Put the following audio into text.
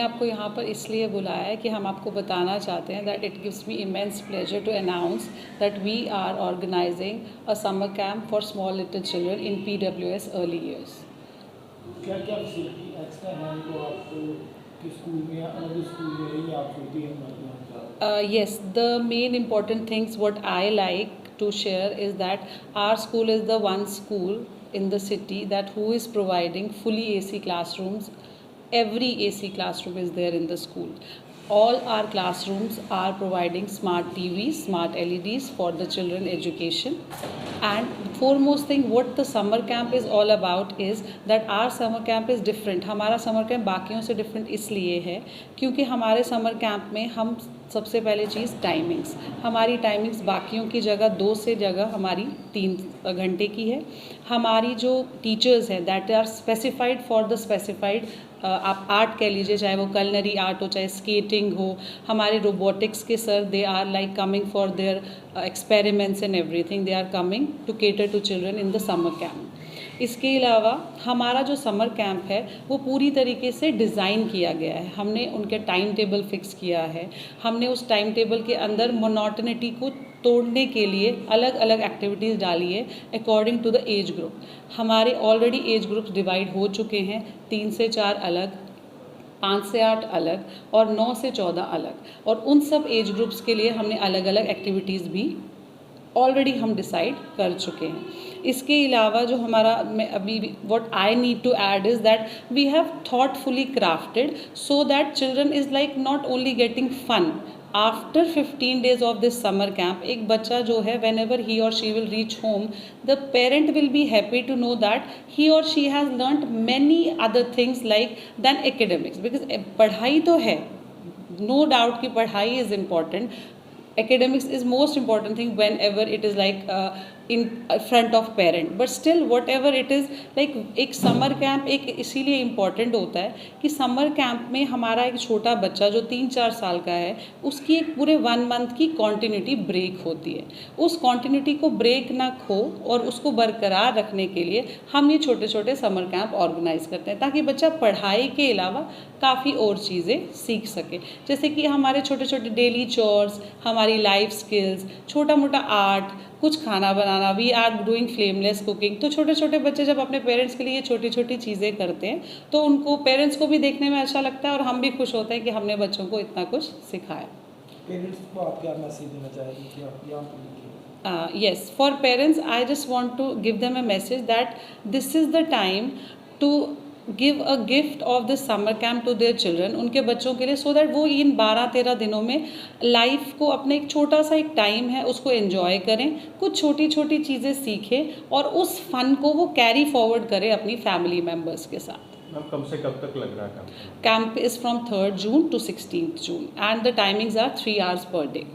आपको यहाँ पर इसलिए बुलाया है कि हम आपको बताना चाहते हैं that it gives me immense pleasure to announce that we are organising a summer camp for small little children in PWS early years. क्या क्या फैसिलिटी एक्स्ट्रा है जो आपको कि स्कूल में या अलग स्कूल में ही आप होती है? Yes, the main important things what I like to share is that our school is the one school in the city that who is providing fully AC classrooms. Every AC classroom is there in the school. All our classrooms are providing smart TVs, smart LEDs for the children education. And foremost thing what the summer camp is all about is that our summer camp is different. हमारा summer camp बाकियों से different इसलिए है क्योंकि हमारे summer camp में हम सबसे पहले चीज़ टाइमिंग्स, हमारी टाइमिंग्स बाकियों की जगह 2 से जगह हमारी 3 घंटे की है। हमारी जो टीचर्स हैं that are specified for the specified, आप आर्ट कह लीजिए, चाहे वो कलनरी आर्ट हो, चाहे स्केटिंग हो, हमारे रोबोटिक्स के sir they are like coming for their experiments and everything, they are coming to cater to children in the summer camp. इसके अलावा हमारा जो समर कैंप है वो पूरी तरीके से डिज़ाइन किया गया है। हमने उनके टाइम टेबल फिक्स किया है। हमने उस टाइम टेबल के अंदर मोनोटोनिटी को तोड़ने के लिए अलग अलग एक्टिविटीज़ डाली है according to the age group. हमारे ऑलरेडी एज ग्रुप्स डिवाइड हो चुके हैं, 3 से 4 अलग, 5 से 8 अलग और 9 से 14 अलग, और उन सब एज ग्रुप्स के लिए हमने अलग अलग एक्टिविटीज़ भी ऑलरेडी हम डिसाइड कर चुके हैं। इसके अलावा जो हमारा मैं अभी what I need to add is that we have thoughtfully crafted so that children is like not only getting fun. After 15 days of this summer camp एक बच्चा जो है वेन एवर ही और she will reach home the parent will be happy to know that he और she has learned many other things like than academics, because पढ़ाई तो है, no doubt कि पढ़ाई is important, academics is most important thing whenever it is like in front of parent, but still whatever it is like एक summer camp एक इसीलिए important होता है कि समर कैंप में हमारा एक छोटा बच्चा जो 3-4 साल का है उसकी एक पूरे 1 month की कॉन्टिन्यूटी ब्रेक होती है। उस कॉन्टिन्यूटी को ब्रेक ना खो और उसको बरकरार रखने के लिए हम ये छोटे छोटे समर कैंप ऑर्गेनाइज करते हैं ताकि बच्चा पढ़ाई के अलावा काफ़ी और चीज़ें सीख सके, जैसे कि हमारे छोटे छोटे डेली चोर्स, हमारी लाइफ स्किल्स, छोटा मोटा आर्ट, कुछ खाना बनाना, we are doing flameless cooking. तो छोटे छोटे बच्चे जब अपने पेरेंट्स के लिए छोटी छोटी चीज़ें करते हैं तो उनको पेरेंट्स को भी देखने में अच्छा लगता है और हम भी खुश होते हैं कि हमने बच्चों को इतना कुछ सिखाया। पेरेंट्स को आप क्या मैसेज देना चाहेंगे? Yes, for parents I just want to give them a message that this is the time to give a gift of the summer camp to their children, उनके बच्चों के लिए, so that वो इन 12-13 दिनों में लाइफ को अपने एक छोटा सा एक टाइम है उसको एंजॉय करें, कुछ छोटी छोटी चीज़ें सीखें और उस फन को वो कैरी फॉरवर्ड करें अपनी फैमिली मेम्बर्स के साथ। मैम कब से कब तक लग रहा है camp is from 3rd June to 16th June and the timings are 3 hours per day।